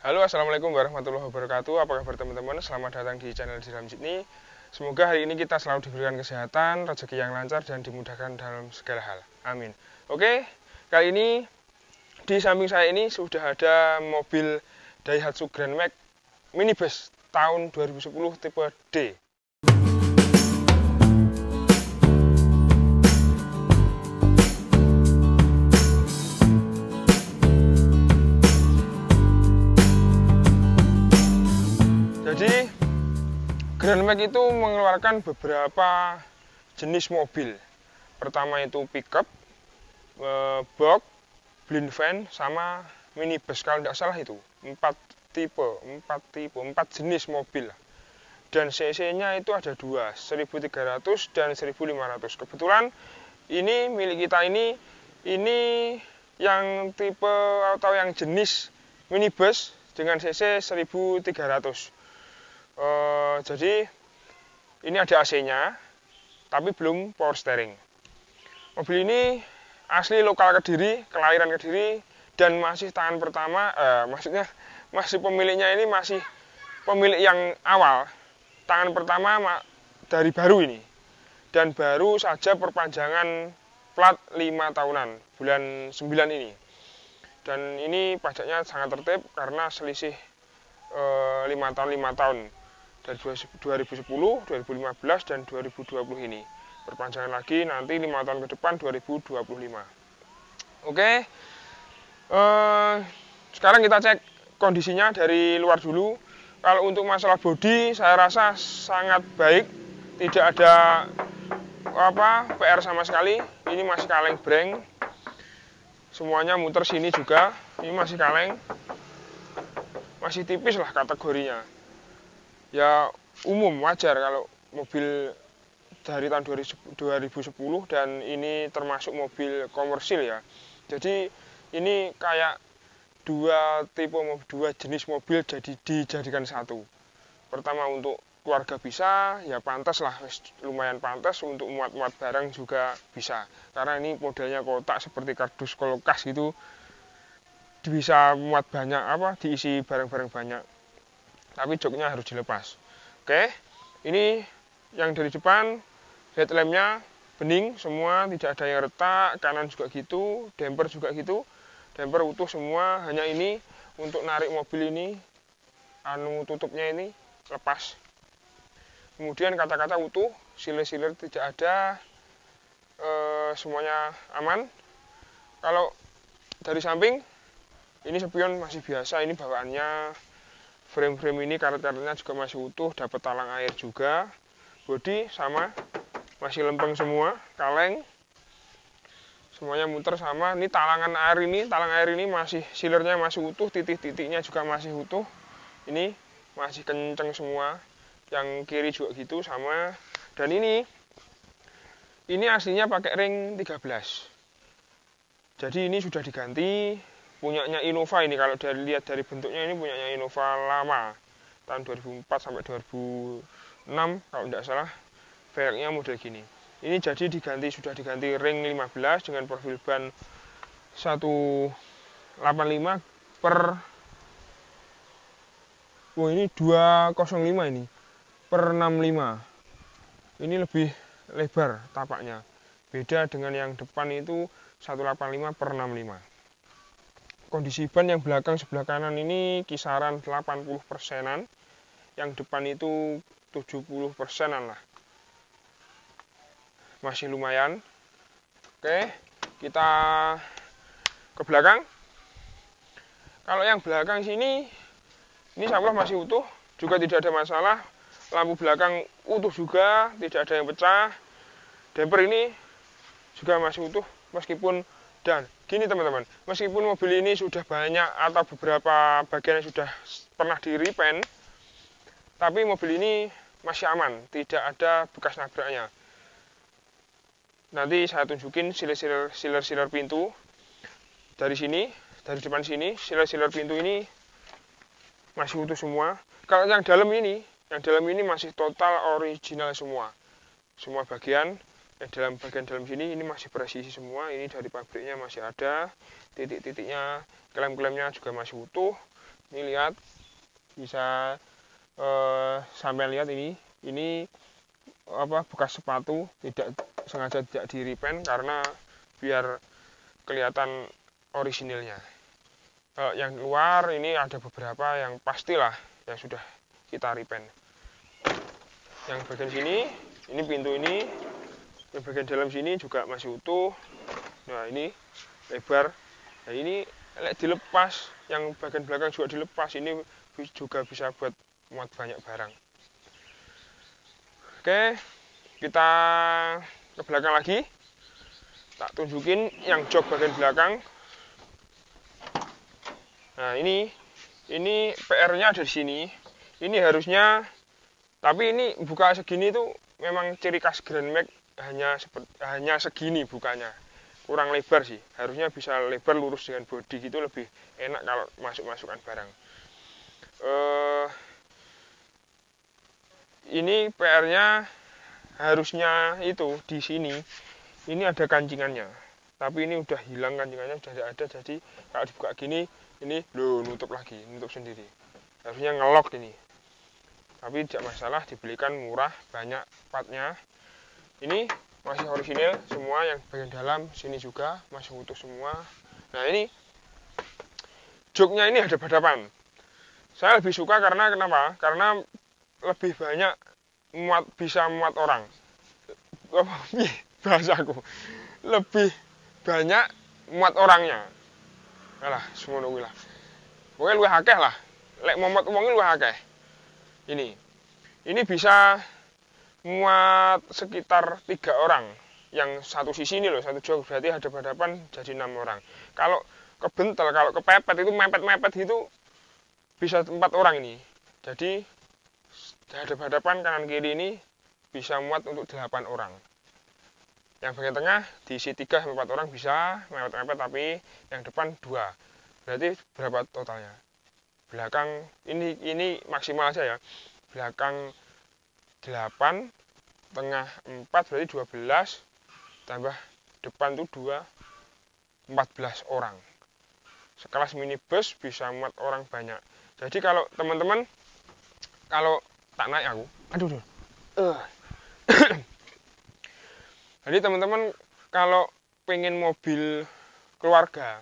Halo, assalamualaikum warahmatullahi wabarakatuh. Apa kabar teman-teman? Selamat datang di channel Jiram Sydney. Semoga hari ini kita selalu diberikan kesehatan, rezeki yang lancar, dan dimudahkan dalam segala hal. Amin. Oke, kali ini di samping saya ini sudah ada mobil Daihatsu Grand Max minibus tahun 2010 tipe D. Jadi Grand Max itu mengeluarkan beberapa jenis mobil. Pertama itu pickup, box, blind van, sama minibus. Kalau tidak salah itu empat jenis mobil. Dan cc-nya itu ada dua, 1300 dan 1500. Kebetulan ini milik kita ini yang tipe atau yang jenis minibus dengan cc 1300. Jadi ini ada AC-nya, tapi belum power steering. Mobil ini asli lokal Kediri, kelahiran Kediri, dan masih tangan pertama. Maksudnya masih pemiliknya ini masih pemilik yang awal, tangan pertama dari baru ini, dan baru saja perpanjangan plat 5 tahunan bulan 9 ini. Dan ini pajaknya sangat tertib karena selisih 5 tahun dari 2010, 2015, dan 2020 ini. Perpanjangan lagi nanti 5 tahun ke depan 2025. Oke, sekarang kita cek kondisinya dari luar dulu. Kalau untuk masalah bodi saya rasa sangat baik, tidak ada PR sama sekali. Ini masih kaleng breng, semuanya muter sini juga. Ini masih kaleng, masih tipis lah kategorinya. Ya umum, wajar kalau mobil dari tahun 2010 dan ini termasuk mobil komersil ya. Jadi ini kayak dua jenis mobil dijadikan satu. Pertama untuk keluarga bisa, ya pantas lah, lumayan pantas. Untuk muat-muat barang juga bisa. Karena ini modelnya kotak seperti kardus kulkas gitu. Bisa muat banyak diisi barang-barang banyak. Tapi joknya harus dilepas. Oke, ini yang dari depan, headlampnya bening semua, tidak ada yang retak. Kanan juga gitu, damper juga gitu, damper utuh semua. Hanya ini untuk narik mobil ini, tutupnya ini lepas. Kemudian kaca-kaca utuh, siler-siler tidak ada, semuanya aman. Kalau dari samping, ini spion masih biasa, ini bawaannya. Frame-frame ini karet-karetnya juga masih utuh, dapat talang air juga. Bodi sama, masih lempeng semua, kaleng. Semuanya muter sama. Ini talang air ini masih silernya masih utuh, titik-titiknya juga masih utuh. Ini masih kenceng semua. Yang kiri juga gitu sama. Dan ini aslinya pakai ring 13. Jadi ini sudah diganti. Punyanya Innova ini, kalau dilihat dari bentuknya ini punyanya Innova lama, tahun 2004 sampai 2006 kalau tidak salah, velgnya model gini. Ini jadi sudah diganti ring 15 dengan profil ban 185 per ini 205 ini per 65. Ini lebih lebar tapaknya, beda dengan yang depan itu 185 per 65. Kondisi ban yang belakang sebelah kanan ini kisaran 80%-an, yang depan itu 70%-an lah. Masih lumayan. Oke, kita ke belakang. Kalau yang belakang sini, ini insya Allah masih utuh, juga tidak ada masalah. Lampu belakang utuh juga, tidak ada yang pecah. Damper ini juga masih utuh, meskipun dan gini teman-teman, meskipun mobil ini sudah banyak atau beberapa bagian yang sudah pernah di-repaint, tapi mobil ini masih aman, tidak ada bekas nabraknya. Nanti saya tunjukin siler pintu dari sini, dari depan sini, siler pintu ini masih utuh semua. Kalau yang dalam ini masih total original semua bagian. Dalam bagian dalam sini ini masih presisi semua. Ini dari pabriknya masih ada, titik-titiknya, klem-klemnya juga masih utuh. Ini lihat, bisa sampai lihat ini apa, bekas sepatu, tidak sengaja tidak di repaint karena biar kelihatan orisinilnya. Yang luar ini ada beberapa yang pastilah yang sudah kita repaint. Yang bagian sini, ini pintu ini, yang bagian dalam sini juga masih utuh. Nah ini lebar. Nah ini dilepas, yang bagian belakang juga dilepas. Ini juga bisa buat muat banyak barang. Oke, kita ke belakang lagi. Tak tunjukin yang jok bagian belakang. Nah ini PR-nya ada di sini. Ini harusnya, tapi ini buka segini tuh memang ciri khas Grand Max, hanya segini bukanya. Kurang lebar sih. Harusnya bisa lebar lurus dengan bodi gitu, lebih enak kalau masukkan barang. Ini PR-nya harusnya itu di sini. Ini ada kancingannya, tapi ini udah hilang kancingannya, udah tidak ada. Jadi kalau dibuka gini, ini nutup lagi, nutup sendiri. Harusnya ngelok ini, tapi tidak masalah, dibelikan murah, banyak partnya. Ini masih orisinil semua, yang bagian dalam sini juga masih utuh semua. Nah ini joknya ini ada badapan. Saya lebih suka karena kenapa? Karena lebih banyak bisa muat orang. Bahasaku lebih banyak muat orangnya. Alah, semono kuwi lah. Pokoke luwih akeh lah. Lek momot wong luwih akeh. Ini bisa muat sekitar 3 orang. Yang satu sisi ini loh, satu jok, berarti ada hadapan jadi 6 orang. Kalau kebentel, kalau kepepet itu mepet-mepet gitu bisa 4 orang ini. Jadi hadapan kanan kiri ini bisa muat untuk 8 orang. Yang bagian tengah diisi 3-4 orang bisa mepet-mepet, tapi yang depan 2. Berarti berapa totalnya? Belakang ini maksimal aja ya. Belakang 8, tengah 4, berarti 12, tambah depan tuh 2, 14 orang. Sekelas minibus bisa muat orang banyak. Jadi kalau teman-teman, kalau tak naik aku, jadi teman-teman kalau pengen mobil keluarga,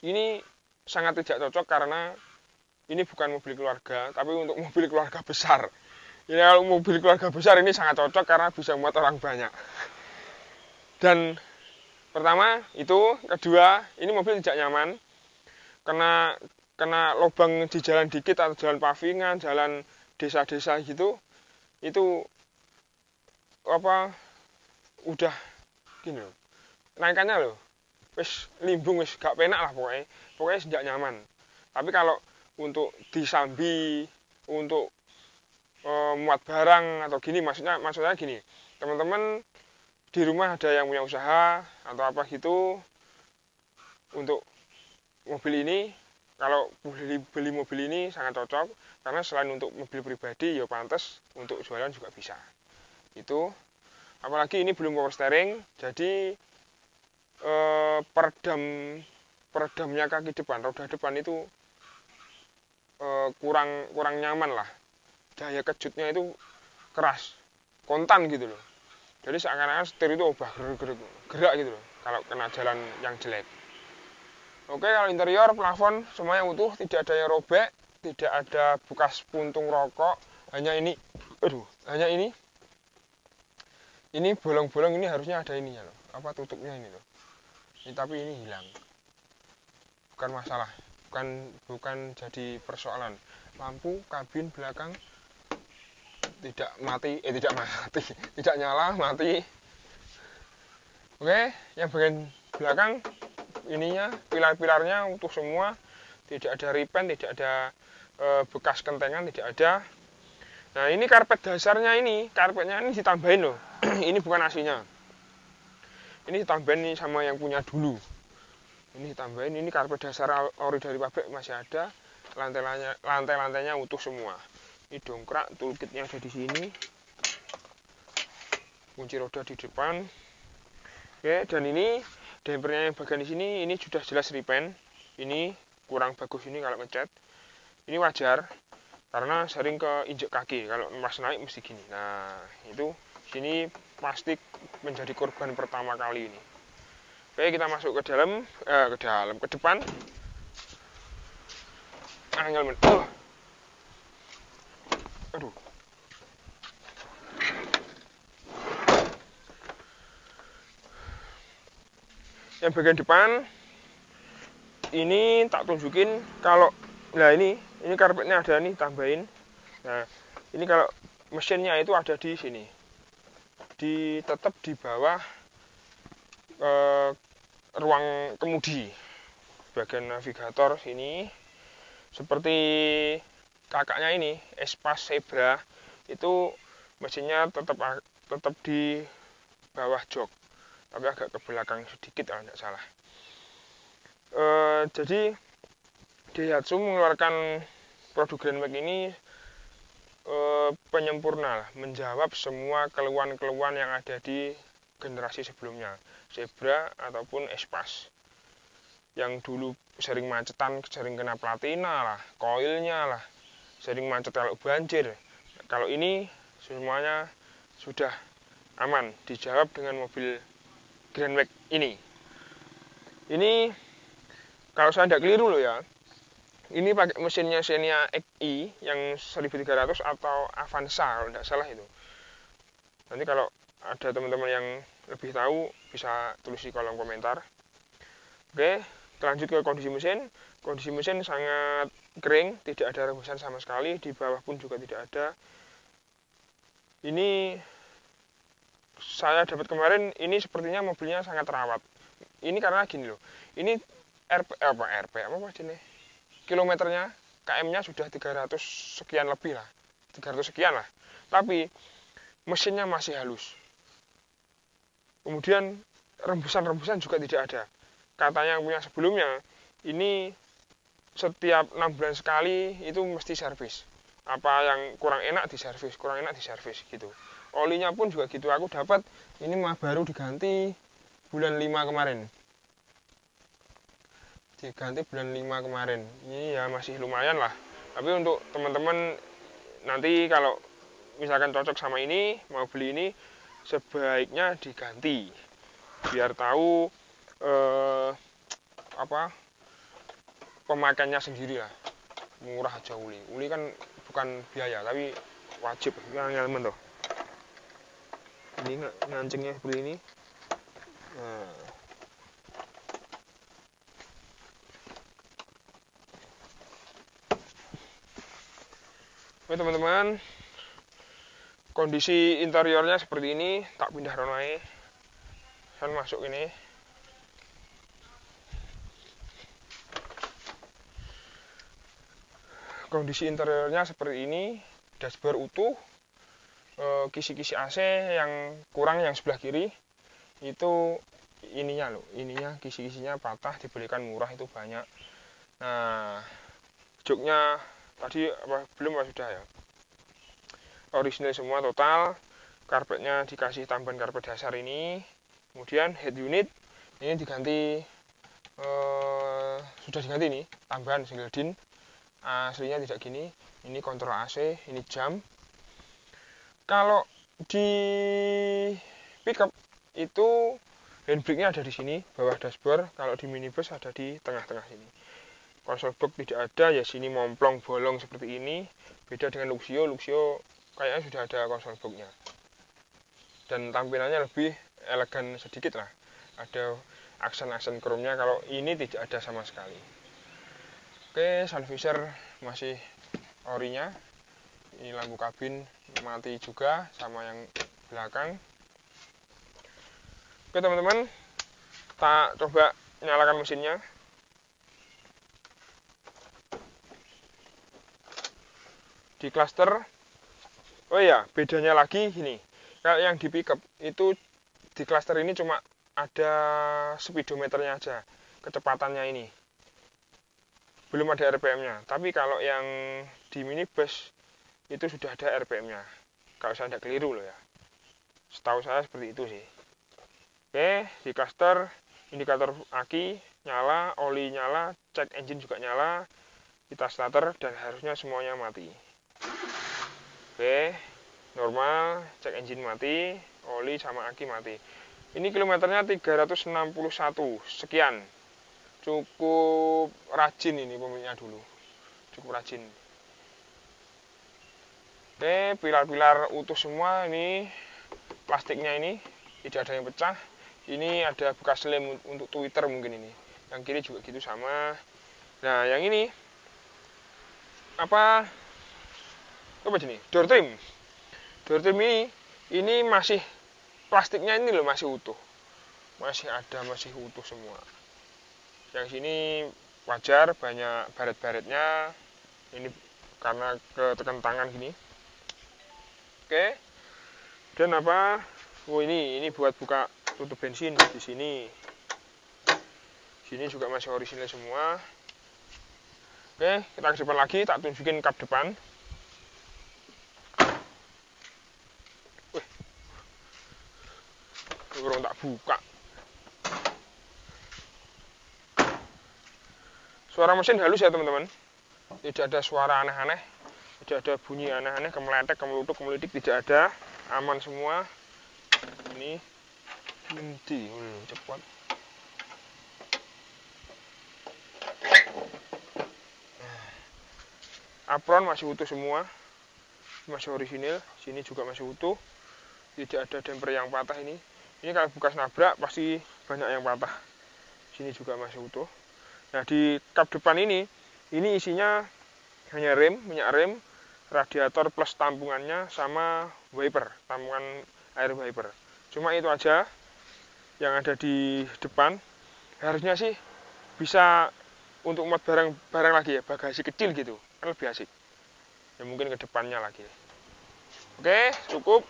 ini sangat tidak cocok karena ini bukan mobil keluarga, tapi untuk mobil keluarga besar. Ini kalau mobil keluarga besar ini sangat cocok karena bisa muat orang banyak. Dan pertama itu, kedua ini mobil tidak nyaman, kena lubang di jalan dikit atau jalan pavingan, jalan desa-desa gitu, itu apa? Udah gini loh, naikannya loh wis limbung, wis gak penak lah pokoknya tidak nyaman. Tapi kalau untuk disambi, untuk muat barang atau gini, maksudnya gini, teman-teman di rumah ada yang punya usaha atau apa gitu, untuk mobil ini, kalau beli mobil ini sangat cocok, karena selain untuk mobil pribadi ya pantas untuk jualan juga bisa. Itu apalagi ini belum power steering, jadi peredamnya kaki depan, roda depan itu kurang nyaman lah. Daya kejutnya itu keras, kontan gitu loh. Jadi seakan-akan setir itu gerak gitu loh kalau kena jalan yang jelek. Oke, kalau interior, plafon semuanya utuh, tidak ada yang robek, tidak ada bekas puntung rokok, hanya ini bolong-bolong, ini harusnya ada ininya loh, apa tutupnya ini loh. Tapi ini hilang. Bukan masalah, bukan jadi persoalan. Lampu kabin belakang tidak nyala, mati. Oke, yang bagian belakang ininya, pilar-pilarnya utuh semua, tidak ada repaint, tidak ada bekas kentengan, tidak ada. Nah ini karpet dasarnya, karpetnya ini ditambahin loh. Ini bukan aslinya, ini ditambahin nih sama yang punya dulu. Ini ditambahin, ini karpet dasar ori dari pabrik masih ada, lantai-lantainya utuh semua. Ini dongkrak, toolkitnya ada di sini, kunci roda di depan. Oke, dan ini dampernya yang bagian di sini, ini sudah jelas repaint. Ini kurang bagus ini kalau ngecat. Ini wajar karena sering keinjek kaki. Kalau pas naik mesti gini. Nah, itu sini pasti menjadi korban pertama kali ini. Oke, kita masuk ke dalam, ke depan. Angel men. Aduh. Yang bagian depan ini tak tunjukin kalau ini karpetnya ada nih, tambahin. Nah, ini kalau mesinnya itu ada di sini. Tetap di bawah ruang kemudi. Bagian navigator sini seperti kakaknya ini, Espas Zebra, itu mesinnya tetap di bawah jok, tapi agak ke belakang sedikit kalau tidak salah. Jadi Daihatsu mengeluarkan produk Grand Max ini penyempurna, menjawab semua keluhan-keluhan yang ada di generasi sebelumnya, Zebra ataupun Espas. Yang dulu sering macetan, sering kena platina lah, koilnya lah, sering macet kalau banjir. Kalau ini semuanya sudah aman, dijawab dengan mobil Grand Max ini. Ini kalau saya tidak keliru loh ya, ini pakai mesinnya Xenia XI yang 1300 atau Avanza kalau tidak salah itu. Nanti kalau ada teman-teman yang lebih tahu bisa tulis di kolom komentar. Oke, lanjut ke kondisi mesin. Kondisi mesin sangat kering, tidak ada rembusan sama sekali, di bawah pun juga tidak ada. Ini saya dapat kemarin, ini sepertinya mobilnya sangat rawat. Ini karena gini loh, ini kilometernya, KM-nya sudah 300 sekian lebih lah, 300 sekian lah. Tapi mesinnya masih halus. Kemudian rembusan-rembusan juga tidak ada. Katanya yang punya sebelumnya, ini setiap 6 bulan sekali itu mesti servis. Apa yang kurang enak diservis gitu. Olinya pun juga gitu, aku dapat ini mah baru diganti bulan 5 kemarin. Ini ya masih lumayan lah. Tapi untuk teman-teman nanti kalau misalkan cocok sama ini, mau beli ini, sebaiknya diganti biar tahu pemakaiannya sendiri lah. Murah aja uli kan bukan biaya tapi wajib yang teman tuh. Ini ngancingnya seperti ini. Nah. Oke teman-teman, kondisi interiornya seperti ini. Tak pindah ronai, kan masuk ini. Kondisi interiornya seperti ini. Dashboard utuh, kisi-kisi AC yang kurang yang sebelah kiri itu ininya kisi-kisinya patah, dibelikan murah itu banyak. Nah, joknya tadi belum sudah ya, original semua total. Karpetnya dikasih tambahan karpet dasar ini. Kemudian head unit ini diganti, sudah diganti nih, tambahan single din. Aslinya tidak gini. Ini kontrol AC, ini jam. Kalau di pickup itu handbrake-nya ada di sini, bawah dashboard. Kalau di minibus ada di tengah-tengah sini. Konsol box tidak ada, ya sini momplong bolong seperti ini. Beda dengan Luxio kayaknya sudah ada konsol box-nya. Dan tampilannya lebih elegan sedikit lah. Ada aksen-aksen chrome-nya, kalau ini tidak ada sama sekali. Oke, sun visor masih orinya. Ini lampu kabin mati juga sama yang belakang. Oke teman-teman, tak coba nyalakan mesinnya. Di cluster, oh iya, bedanya lagi gini. Kalau yang di pickup itu di cluster ini cuma ada speedometernya aja, kecepatannya ini. Belum ada RPM-nya. Tapi kalau yang di minibus itu sudah ada RPM-nya. Kalau saya tidak keliru loh ya. Setahu saya seperti itu sih. Oke, di cluster indikator aki nyala, oli nyala, cek engine juga nyala, kita starter dan harusnya semuanya mati. Oke, normal, cek engine mati, oli sama aki mati. Ini kilometernya 361 sekian. Cukup rajin ini pemiliknya dulu, cukup rajin. Oke, pilar-pilar utuh semua, ini plastiknya ini tidak ada yang pecah. Ini ada bekas lem untuk Twitter mungkin ini. Yang kiri juga gitu sama. Nah, yang ini apa sini? Door trim. Door trim ini masih plastiknya ini loh masih utuh. Masih ada, masih utuh semua. Yang sini wajar banyak baret-baretnya. Ini karena ketekan tangan gini. Oke. Dan apa? Oh, ini buat buka tutup bensin di sini. Sini juga masih orisinil semua. Oke, kita ke depan lagi, tak tunjukin kap depan. Wih, kurang tak buka. Suara mesin halus ya teman-teman. Tidak ada suara aneh-aneh, tidak ada bunyi aneh-aneh, kemeletek, kemelutuk, kemelidik, tidak ada. Aman semua. Ini inti, cepat. Apron masih utuh semua, masih orisinil. Sini juga masih utuh, tidak ada damper yang patah ini. Ini kalau bekas nabrak pasti banyak yang patah. Sini juga masih utuh. Nah, di kap depan ini isinya hanya rem, minyak rem, radiator plus tampungannya sama wiper, tampungan air wiper. Cuma itu aja yang ada di depan. Harusnya sih bisa untuk muat barang lagi ya, bagasi kecil gitu, kan lebih asik. Ya mungkin ke depannya lagi. Oke, cukup.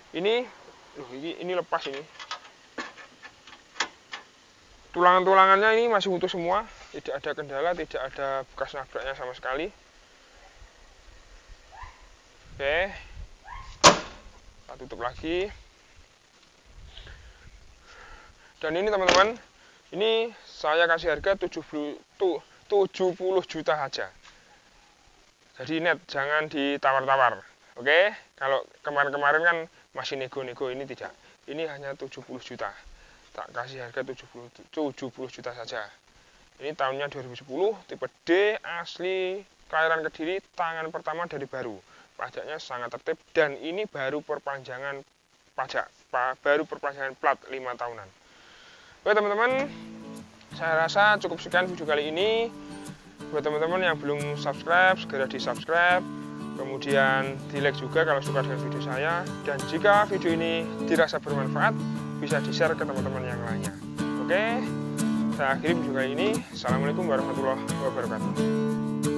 Ini lepas ini. Tulangan-tulangannya ini masih utuh semua, tidak ada kendala, tidak ada bekas nabraknya sama sekali. Oke, kita tutup lagi. Dan ini teman-teman, ini saya kasih harga 70 juta aja. Jadi net, jangan ditawar-tawar. Oke, kalau kemarin-kemarin kan masih nego-nego, ini tidak. Ini hanya 70 juta. Tak kasih harga 70 juta saja. Ini tahunnya 2010, tipe D, asli, kelahiran Kediri, tangan pertama dari baru. Pajaknya sangat tertib dan ini baru perpanjangan pajak, baru perpanjangan plat 5 tahunan. Oke teman-teman, saya rasa cukup sekian video kali ini. Buat teman-teman yang belum subscribe, segera di subscribe. Kemudian di like juga kalau suka dengan video saya. Dan jika video ini dirasa bermanfaat, bisa di-share ke teman-teman yang lainnya. Oke, saya akhiri video kali ini. Assalamualaikum warahmatullahi wabarakatuh.